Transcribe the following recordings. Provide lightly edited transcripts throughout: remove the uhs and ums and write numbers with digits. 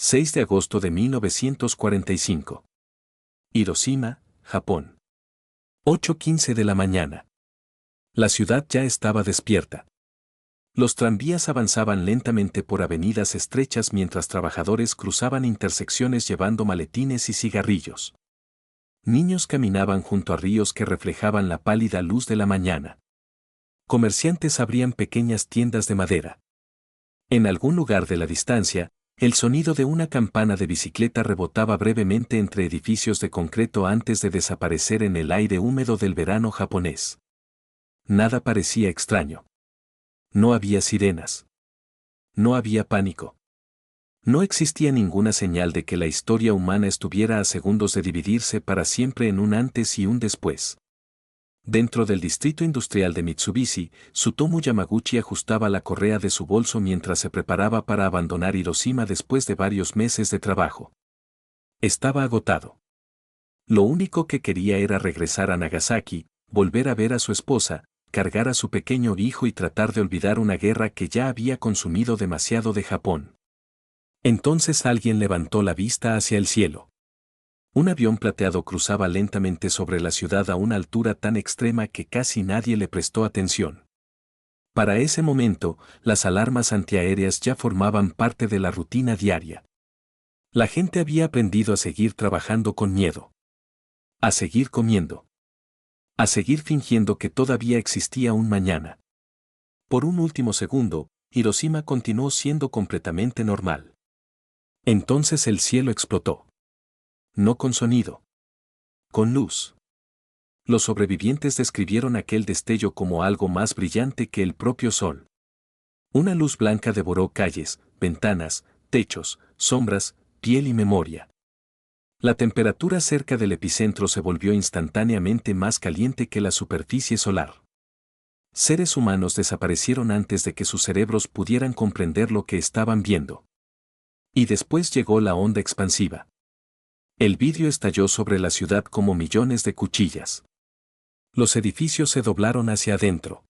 6 de agosto de 1945. Hiroshima, Japón. 8:15 de la mañana. La ciudad ya estaba despierta. Los tranvías avanzaban lentamente por avenidas estrechas mientras trabajadores cruzaban intersecciones llevando maletines y cigarrillos. Niños caminaban junto a ríos que reflejaban la pálida luz de la mañana. Comerciantes abrían pequeñas tiendas de madera. En algún lugar de la distancia, el sonido de una campana de bicicleta rebotaba brevemente entre edificios de concreto antes de desaparecer en el aire húmedo del verano japonés. Nada parecía extraño. No había sirenas. No había pánico. No existía ninguna señal de que la historia humana estuviera a segundos de dividirse para siempre en un antes y un después. Dentro del distrito industrial de Mitsubishi, Tsutomu Yamaguchi ajustaba la correa de su bolso mientras se preparaba para abandonar Hiroshima después de varios meses de trabajo. Estaba agotado. Lo único que quería era regresar a Nagasaki, volver a ver a su esposa, cargar a su pequeño hijo y tratar de olvidar una guerra que ya había consumido demasiado de Japón. Entonces alguien levantó la vista hacia el cielo. Un avión plateado cruzaba lentamente sobre la ciudad a una altura tan extrema que casi nadie le prestó atención. Para ese momento, las alarmas antiaéreas ya formaban parte de la rutina diaria. La gente había aprendido a seguir trabajando con miedo. A seguir comiendo. A seguir fingiendo que todavía existía un mañana. Por un último segundo, Hiroshima continuó siendo completamente normal. Entonces el cielo explotó. No con sonido. Con luz. Los sobrevivientes describieron aquel destello como algo más brillante que el propio sol. Una luz blanca devoró calles, ventanas, techos, sombras, piel y memoria. La temperatura cerca del epicentro se volvió instantáneamente más caliente que la superficie solar. Seres humanos desaparecieron antes de que sus cerebros pudieran comprender lo que estaban viendo. Y después llegó la onda expansiva. El vidrio estalló sobre la ciudad como millones de cuchillas. Los edificios se doblaron hacia adentro.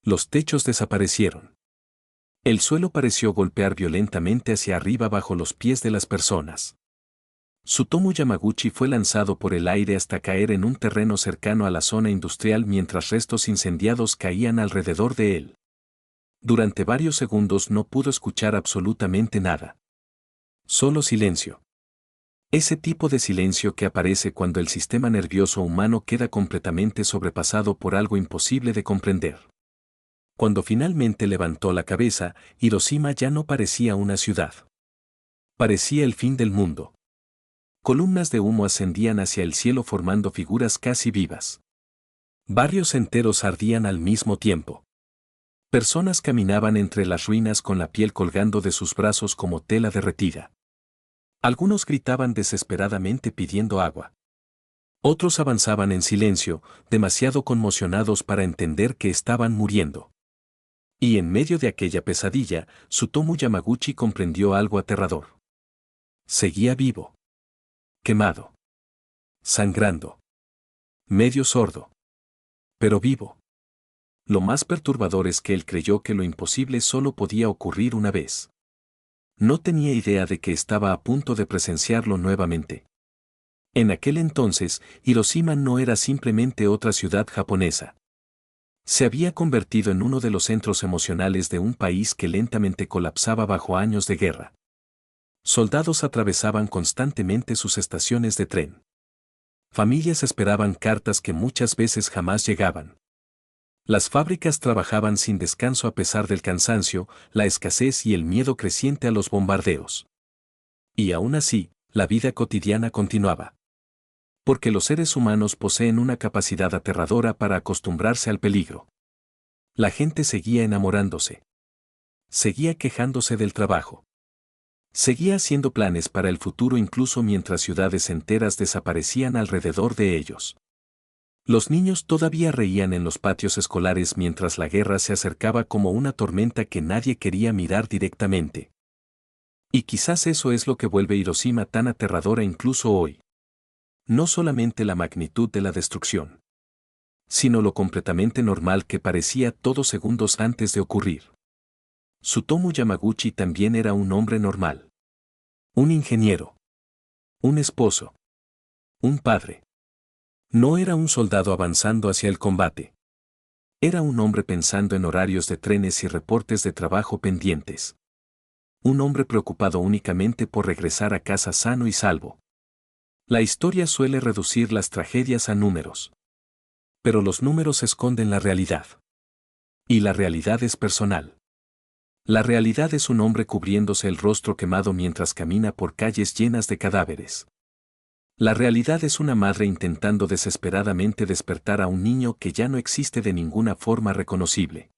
Los techos desaparecieron. El suelo pareció golpear violentamente hacia arriba bajo los pies de las personas. Tsutomu Yamaguchi fue lanzado por el aire hasta caer en un terreno cercano a la zona industrial mientras restos incendiados caían alrededor de él. Durante varios segundos no pudo escuchar absolutamente nada. Solo silencio. Ese tipo de silencio que aparece cuando el sistema nervioso humano queda completamente sobrepasado por algo imposible de comprender. Cuando finalmente levantó la cabeza, Hiroshima ya no parecía una ciudad. Parecía el fin del mundo. Columnas de humo ascendían hacia el cielo formando figuras casi vivas. Barrios enteros ardían al mismo tiempo. Personas caminaban entre las ruinas con la piel colgando de sus brazos como tela derretida. Algunos gritaban desesperadamente pidiendo agua. Otros avanzaban en silencio, demasiado conmocionados para entender que estaban muriendo. Y en medio de aquella pesadilla, Tsutomu Yamaguchi comprendió algo aterrador. Seguía vivo. Quemado. Sangrando. Medio sordo. Pero vivo. Lo más perturbador es que él creyó que lo imposible solo podía ocurrir una vez. No tenía idea de que estaba a punto de presenciarlo nuevamente. En aquel entonces, Hiroshima no era simplemente otra ciudad japonesa. Se había convertido en uno de los centros emocionales de un país que lentamente colapsaba bajo años de guerra. Soldados atravesaban constantemente sus estaciones de tren. Familias esperaban cartas que muchas veces jamás llegaban. Las fábricas trabajaban sin descanso a pesar del cansancio, la escasez y el miedo creciente a los bombardeos. Y aún así, la vida cotidiana continuaba. Porque los seres humanos poseen una capacidad aterradora para acostumbrarse al peligro. La gente seguía enamorándose. Seguía quejándose del trabajo. Seguía haciendo planes para el futuro incluso mientras ciudades enteras desaparecían alrededor de ellos. Los niños todavía reían en los patios escolares mientras la guerra se acercaba como una tormenta que nadie quería mirar directamente. Y quizás eso es lo que vuelve Hiroshima tan aterradora incluso hoy. No solamente la magnitud de la destrucción, sino lo completamente normal que parecía todos segundos antes de ocurrir. Tsutomu Yamaguchi también era un hombre normal. Un ingeniero. Un esposo. Un padre. No era un soldado avanzando hacia el combate. Era un hombre pensando en horarios de trenes y reportes de trabajo pendientes. Un hombre preocupado únicamente por regresar a casa sano y salvo. La historia suele reducir las tragedias a números. Pero los números esconden la realidad. Y la realidad es personal. La realidad es un hombre cubriéndose el rostro quemado mientras camina por calles llenas de cadáveres. La realidad es una madre intentando desesperadamente despertar a un niño que ya no existe de ninguna forma reconocible.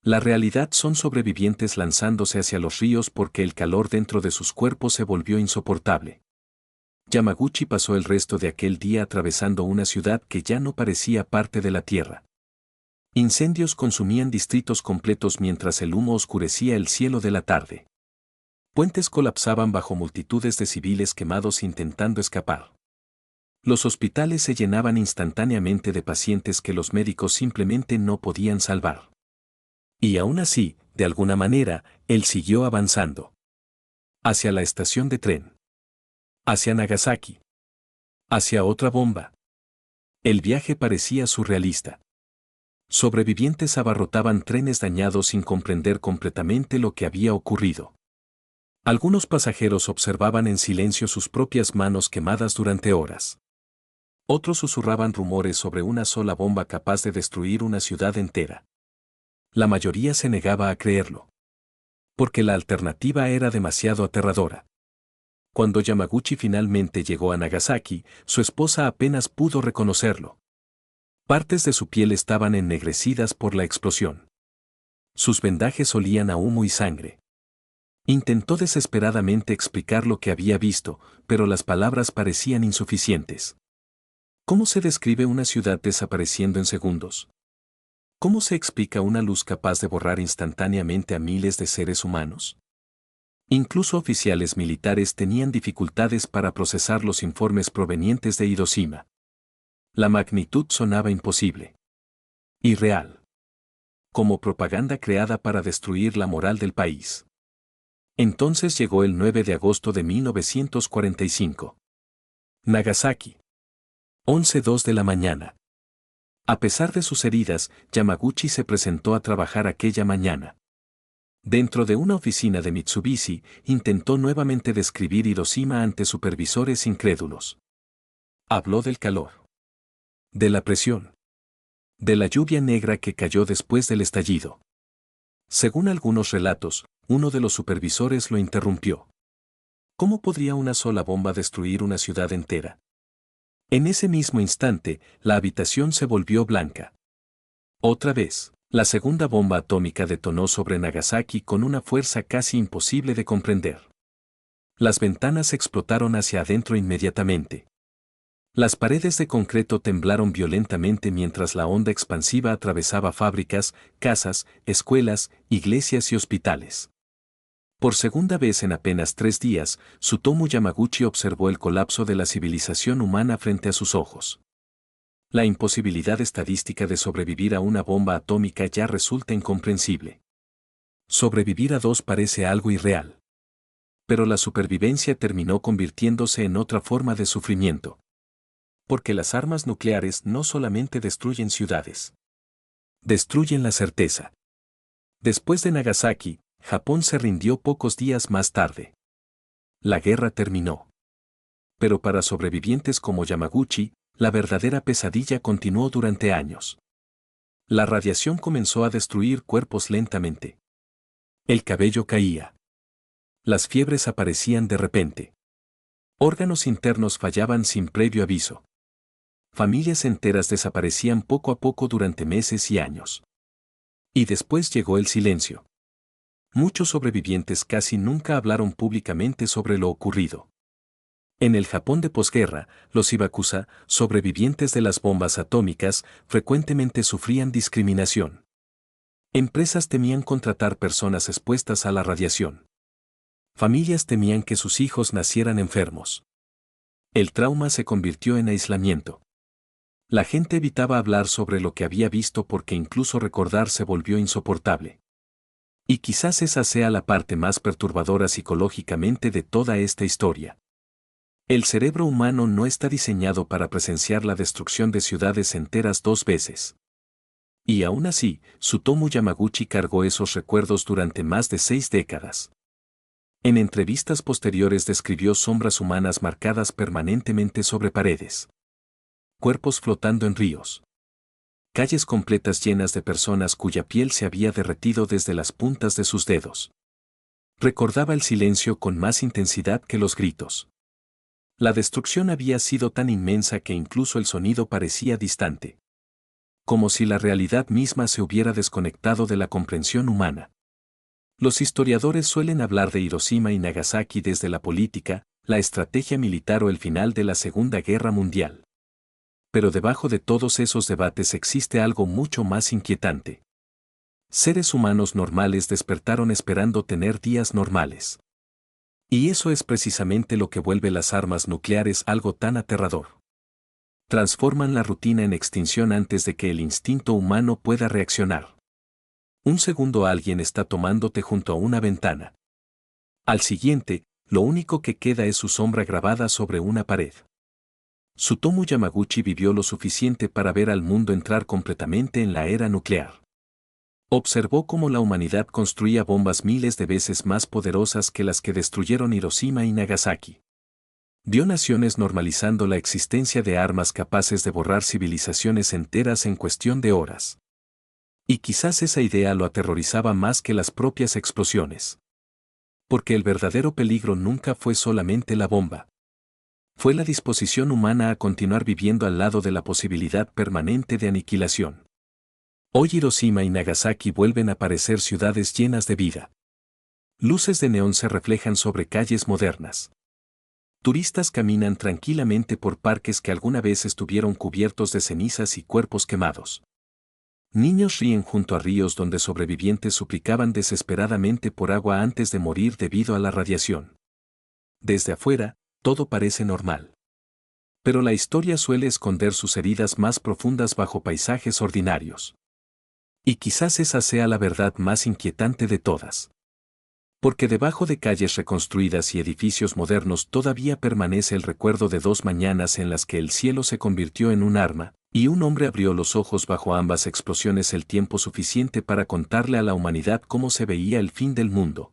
La realidad son sobrevivientes lanzándose hacia los ríos porque el calor dentro de sus cuerpos se volvió insoportable. Yamaguchi pasó el resto de aquel día atravesando una ciudad que ya no parecía parte de la tierra. Incendios consumían distritos completos mientras el humo oscurecía el cielo de la tarde. Puentes colapsaban bajo multitudes de civiles quemados intentando escapar. Los hospitales se llenaban instantáneamente de pacientes que los médicos simplemente no podían salvar. Y aún así, de alguna manera, él siguió avanzando. Hacia la estación de tren. Hacia Nagasaki. Hacia otra bomba. El viaje parecía surrealista. Sobrevivientes abarrotaban trenes dañados sin comprender completamente lo que había ocurrido. Algunos pasajeros observaban en silencio sus propias manos quemadas durante horas. Otros susurraban rumores sobre una sola bomba capaz de destruir una ciudad entera. La mayoría se negaba a creerlo. Porque la alternativa era demasiado aterradora. Cuando Yamaguchi finalmente llegó a Nagasaki, su esposa apenas pudo reconocerlo. Partes de su piel estaban ennegrecidas por la explosión. Sus vendajes olían a humo y sangre. Intentó desesperadamente explicar lo que había visto, pero las palabras parecían insuficientes. ¿Cómo se describe una ciudad desapareciendo en segundos? ¿Cómo se explica una luz capaz de borrar instantáneamente a miles de seres humanos? Incluso oficiales militares tenían dificultades para procesar los informes provenientes de Hiroshima. La magnitud sonaba imposible. Irreal. Como propaganda creada para destruir la moral del país. Entonces llegó el 9 de agosto de 1945. Nagasaki. 11:02 de la mañana. A pesar de sus heridas, Yamaguchi se presentó a trabajar aquella mañana. Dentro de una oficina de Mitsubishi, intentó nuevamente describir Hiroshima ante supervisores incrédulos. Habló del calor. De la presión. De la lluvia negra que cayó después del estallido. Según algunos relatos, uno de los supervisores lo interrumpió. ¿Cómo podría una sola bomba destruir una ciudad entera? En ese mismo instante, la habitación se volvió blanca. Otra vez, la segunda bomba atómica detonó sobre Nagasaki con una fuerza casi imposible de comprender. Las ventanas explotaron hacia adentro inmediatamente. Las paredes de concreto temblaron violentamente mientras la onda expansiva atravesaba fábricas, casas, escuelas, iglesias y hospitales. Por segunda vez en apenas 3 días, Tsutomu Yamaguchi observó el colapso de la civilización humana frente a sus ojos. La imposibilidad estadística de sobrevivir a una bomba atómica ya resulta incomprensible. Sobrevivir a 2 parece algo irreal. Pero la supervivencia terminó convirtiéndose en otra forma de sufrimiento. Porque las armas nucleares no solamente destruyen ciudades. Destruyen la certeza. Después de Nagasaki, Japón se rindió pocos días más tarde. La guerra terminó. Pero para sobrevivientes como Yamaguchi, la verdadera pesadilla continuó durante años. La radiación comenzó a destruir cuerpos lentamente. El cabello caía. Las fiebres aparecían de repente. Órganos internos fallaban sin previo aviso. Familias enteras desaparecían poco a poco durante meses y años. Y después llegó el silencio. Muchos sobrevivientes casi nunca hablaron públicamente sobre lo ocurrido. En el Japón de posguerra, los Hibakusa, sobrevivientes de las bombas atómicas, frecuentemente sufrían discriminación. Empresas temían contratar personas expuestas a la radiación. Familias temían que sus hijos nacieran enfermos. El trauma se convirtió en aislamiento. La gente evitaba hablar sobre lo que había visto porque incluso recordar se volvió insoportable. Y quizás esa sea la parte más perturbadora psicológicamente de toda esta historia. El cerebro humano no está diseñado para presenciar la destrucción de ciudades enteras dos veces. Y aún así, Tsutomu Yamaguchi cargó esos recuerdos durante más de 6 décadas. En entrevistas posteriores describió sombras humanas marcadas permanentemente sobre paredes. Cuerpos flotando en ríos. Calles completas llenas de personas cuya piel se había derretido desde las puntas de sus dedos. Recordaba el silencio con más intensidad que los gritos. La destrucción había sido tan inmensa que incluso el sonido parecía distante. Como si la realidad misma se hubiera desconectado de la comprensión humana. Los historiadores suelen hablar de Hiroshima y Nagasaki desde la política, la estrategia militar o el final de la Segunda Guerra Mundial. Pero debajo de todos esos debates existe algo mucho más inquietante. Seres humanos normales despertaron esperando tener días normales. Y eso es precisamente lo que vuelve las armas nucleares algo tan aterrador. Transforman la rutina en extinción antes de que el instinto humano pueda reaccionar. Un segundo alguien está tomándote junto a una ventana. Al siguiente, lo único que queda es su sombra grabada sobre una pared. Tsutomu Yamaguchi vivió lo suficiente para ver al mundo entrar completamente en la era nuclear. Observó cómo la humanidad construía bombas miles de veces más poderosas que las que destruyeron Hiroshima y Nagasaki. Vio naciones normalizando la existencia de armas capaces de borrar civilizaciones enteras en cuestión de horas. Y quizás esa idea lo aterrorizaba más que las propias explosiones. Porque el verdadero peligro nunca fue solamente la bomba. Fue la disposición humana a continuar viviendo al lado de la posibilidad permanente de aniquilación. Hoy Hiroshima y Nagasaki vuelven a parecer ciudades llenas de vida. Luces de neón se reflejan sobre calles modernas. Turistas caminan tranquilamente por parques que alguna vez estuvieron cubiertos de cenizas y cuerpos quemados. Niños ríen junto a ríos donde sobrevivientes suplicaban desesperadamente por agua antes de morir debido a la radiación. Desde afuera, todo parece normal. Pero la historia suele esconder sus heridas más profundas bajo paisajes ordinarios. Y quizás esa sea la verdad más inquietante de todas. Porque debajo de calles reconstruidas y edificios modernos todavía permanece el recuerdo de 2 mañanas en las que el cielo se convirtió en un arma, y un hombre abrió los ojos bajo ambas explosiones el tiempo suficiente para contarle a la humanidad cómo se veía el fin del mundo.